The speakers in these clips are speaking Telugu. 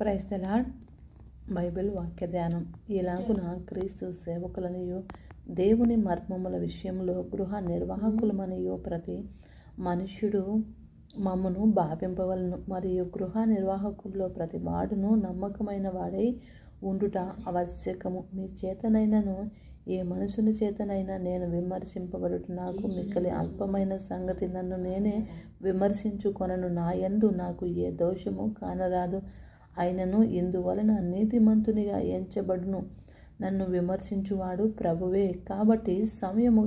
Praise the lord. బైబిల్ వాక్య ధ్యానం. ఇలాగున క్రీస్తు సేవకులనియు దేవుని మర్మముల విషయంలో గృహ నిర్వాహకులమనియు ప్రతి మనుష్యుడు మమ్మను భావింపవలను. మరియు గృహ నిర్వాహకుల్లో ప్రతి వాడును నమ్మకమైన వాడై ఉండుట ఆవశ్యకము. మీ చేతనైనను ఏ మనుషుని చేతనైనా నేను విమర్శింపబడుట నాకు మిక్కలి అల్పమైన సంగతి. నన్ను నేనే విమర్శించుకొనను. నా యందు నాకు ఏ దోషము కానరాదు. అయినను ఇందువలన నీతిమంతునిగా ఎంచబడును. నన్ను విమర్శించువాడు ప్రభువే. కాబట్టి సమయము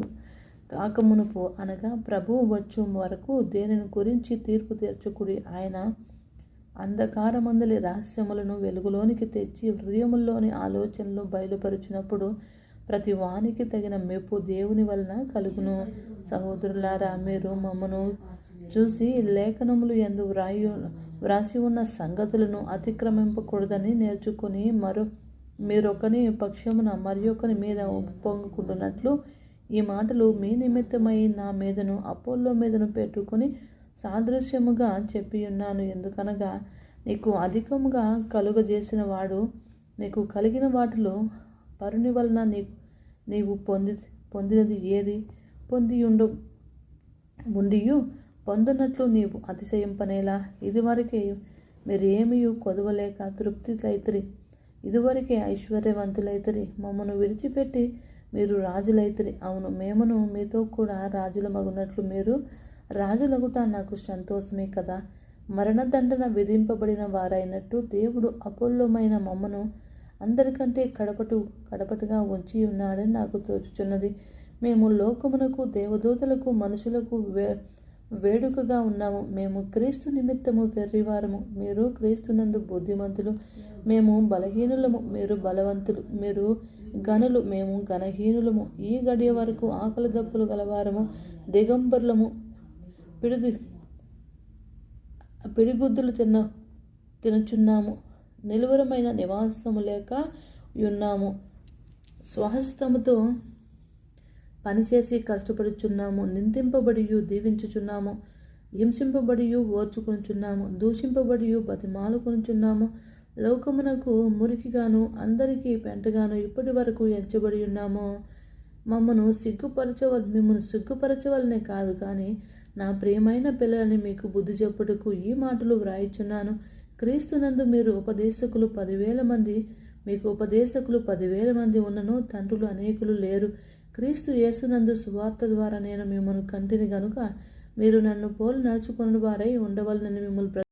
కాకమునుపు అనగా ప్రభువు వచ్చు వరకు దేనిని గురించి తీర్పు తీర్చకుడి. ఆయన అంధకారమందలి రహస్యములను వెలుగులోనికి తెచ్చి హృదయముల్లోని ఆలోచనలు బయలుపరుచినప్పుడు ప్రతి వానికి తగిన మెప్పు దేవుని వలన కలుగును. సహోదరులారా, మీరు మమ్మను చూసి లేఖనములు యందు వ్రాసి ఉన్న సంగతులను అతిక్రమింపకూడదని నేర్చుకుని మీరొకని పక్షమున మరియొకని మీద పొంగుకుంటున్నట్లు ఈ మాటలు మీ నిమిత్తమై నా మీదను అపోల్లో మీదను పెట్టుకుని సాదృశ్యముగా చెప్పియున్నాను. ఎందుకనగా నీకు అధికముగా కలుగజేసిన వాడు నీకు కలిగిన వాటిలో పరుని వలన నీవు పొందినది ఏది ఉండియు పొందనట్లు నీవు అతిశయింపనేలా. ఇదివరకే మీరు ఏమీ కొదవలేక తృప్తిలైతిరి. ఇదివరకే ఐశ్వర్యవంతులైతిరి. మమ్మను విడిచిపెట్టి మీరు రాజులైతిరి. అవును, మేమును మీతో కూడా రాజులమగునట్లు మీరు రాజులగుట నాకు సంతోషమే కదా. మరణదండన విధింపబడిన వారైనట్టు దేవుడు అపోల్లోమైన మమ్మను అందరికంటే కడపటుగా ఉంచి ఉన్నాడని నాకు తోచుచున్నది. మేము లోకమునకు దేవదూతలకు మనుషులకు వేడుకగా ఉన్నాము. మేము క్రీస్తు నిమిత్తము వెర్రివారము, మీరు క్రీస్తునందు బుద్ధిమంతులు. మేము బలహీనులము, మీరు బలవంతులు. మీరు గనులు, మేము ఘనహీనులము. ఈ గడియ వరకు ఆకలి దప్పులు గలవారము, దిగంబరులము, పిడిగుద్దులు తినచున్నాము, నిలువరమైన నివాసము లేక ఉన్నాము, స్వహస్తముతో పనిచేసి కష్టపడుచున్నాము, నిందింపబడియు దీవించుచున్నాము, హింసింపబడియు ఓర్చుకొనుచున్నాము, దూషింపబడియు బతిమాలుకొనుచున్నాము, లోకమునకు మురికిగాను అందరికీ పెంటగాను ఇప్పటి వరకు ఎంచబడి ఉన్నాము. మిమ్మను సిగ్గుపరచవలనే కాదు కానీ నా ప్రియమైన పిల్లలని మీకు బుద్ధి చెప్పుటకు ఈ మాటలు వ్రాయిచున్నాను. క్రీస్తునందు మీరు ఉపదేశకులు 10,000 మంది, మీకు ఉపదేశకులు 10,000 మంది ఉన్నను తండ్రులు అనేకులు లేరు. క్రీస్తు యేసునందు సువార్త ద్వారా నేను మిమ్మల్ని కంటిని గనుక మీరు నన్ను పోలి నడుచుకుని వారై ఉండవలనని మిమ్మల్ని